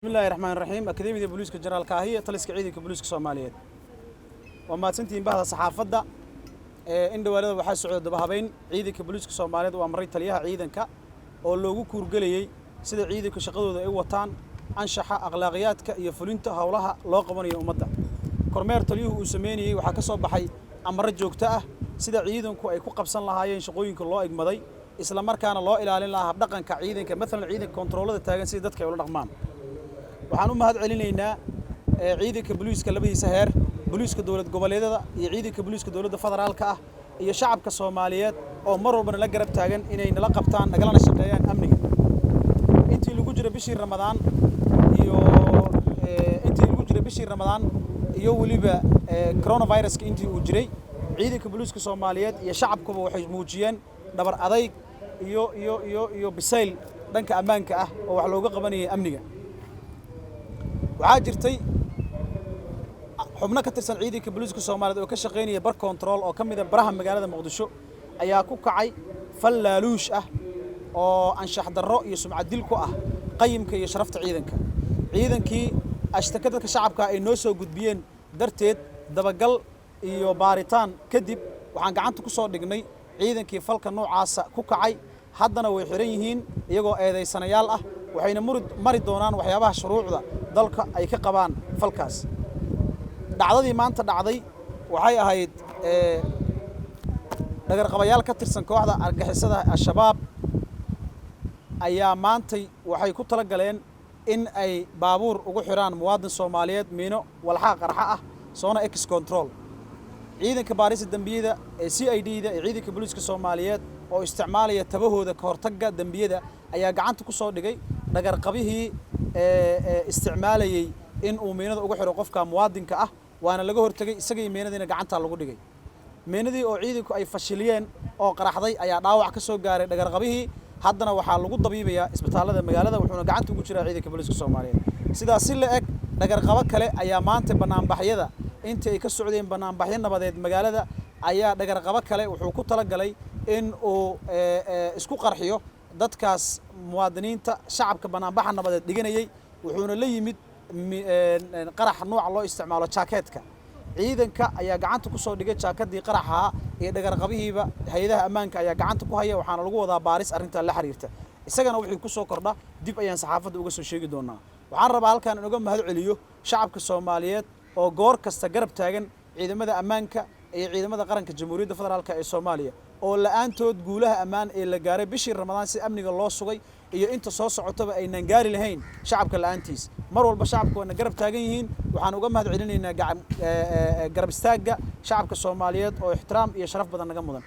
بسم الله الرحمن الرحيم أكاديمية بوليسك جنرال كاهية تلسك عيدك بوليسك الصوماليات وما سنتين بعد الصحافة إن دوالده waxaa socda dabahabeyn ciidanka booliska Soomaaliyeed waa maray taliyaha ciidanka oo loogu kuurgaliyay sida ciidanka shaqadooda ay wataan anshaxa akhlaaqiyadka iyo fulinta hawlaha loo qabanayo ummadda kormeer taliyuhu uu sameeyay waxa ka soo baxay amar joogto ah sida ciidanku ay ku qabsan lahaayeen shaqooyinka loo igmaday isla markaana loo ilaalin lahaa dhaqanka ciidanka midna ciidanka kontroolada taagan sida dadka ay ula dhaqmaan waxaan u mahad celinaynaa ciidanka booliska labadiisa heer booliska dawlad goboleedyada iyo ciidanka booliska dawladda federaalka ah iyo shacabka Soomaaliyeed oo mar walba la garab taagan inay nala qabtaan nagalana shaqeeyaan amniga intii lagu jiro bishii Ramadaan iyo waliba coronavirus intii uu jiray ciidanka booliska Soomaaliyeed iyo shacabkuba waxay muujiyeen dhabar adayg iyo bisayl dhanka ammaanka ah oo wax looga qabanayay amniga waxaa jirtay xubno ka tirsan ciidanka booliska Soomaaliyeed oo ka shaqeynaya bar control oo kamid ah baraha magaalada Muqdisho ayaa ku kacay fal laaluush ah oo anshax darro iyo sumcad dil ku ah qayimka iyo sharafta ciidankii ashtakada dadka shacabka ay noo soo gudbiyeen darteed dabagal iyo baaritaan kadib waxaan gacanta ku soo dhignay ciidankii falka noocaas ku kacay haddana way xiran yihiin iyagoo eedeysanayaal ah waxayna mari doonaan waxyaabaha shuruucda dalka ay ka qabaan falkaas dhacdadii maanta dhacday waxay ahayd dhagar qabayaal ka tirsan kooxda argagixisada al-shabaab ayaa maantay waxay ku tala galeen in ay baabuur ugu xiraan muwaadin Soomaaliyeed miino walxa qarxa ah soona ex control ciidanka baarista dambiyada ee CID-da ee ciidanka booliska Soomaaliyeed oo isticmaalaya tabahooda ka hortagga dambiyada ayaa gacanta ku soo dhigay dhagar qabihii isticmaalayay in uu miinada ugu xiro qofka muwaadinka ah waana laga hortagay isaga miinadiina gacanta lagu dhigay miinadii oo ciidanku ay fashiliyeen oo qaraxday ayaa dhaawac ka soo gaaray dhagar qabihii haddana waxaa lagu dabiibayaa isbitaalada magaalada wuxuuna gacanta ugu jiraa ciidanka booliska Soomaaliyeed sidaas si la eg dhagar qabo kale ayaa maanta banaanbaxyada intii ay ka socdeen banaanbaxyo nabadeed magaalada ayaa dhagar qabo kale wuxuu ku tala galay in uu isku qarxiyo dadkaas muwaadiniinta shacabka banaanbaxa nabadeed dhiganayay wuxuuna la yimid qarax nooc loo isticmaalo jaakeetka ciidanka ayaa gacanta ku soo dhigay jaakadii qaraxa ee dhagar qabihiiba hay'adaha ammaanka ayaa gacanta ku haya waxaana lagu wadaa baaris arinta la xiriirta isagana wixii ku soo kordha dib ayaan saxaafadda uga soo sheegi doonaa waxaan rabaa halkaan in uga mahad celiyo shacabka Soomaaliyeed oo goor kasta garab taagan ciidamada ammaanka iyo ciidamada qaranka Jamhuuriyadda Federaalka ee Soomaaliya oo la'aantood guulaha ammaan ee la gaaray bishii Ramadaan si amniga loo sugay iyo inta soo socotaba aynan gaari lahayn shacabka la'aantiis mar walba shacabku waa garab taagan yihiin waxaan uga mahad celinaynaa garab istaaga shacabka Soomaaliyeed oo ixtiraam iyo sharaf badan naga mudan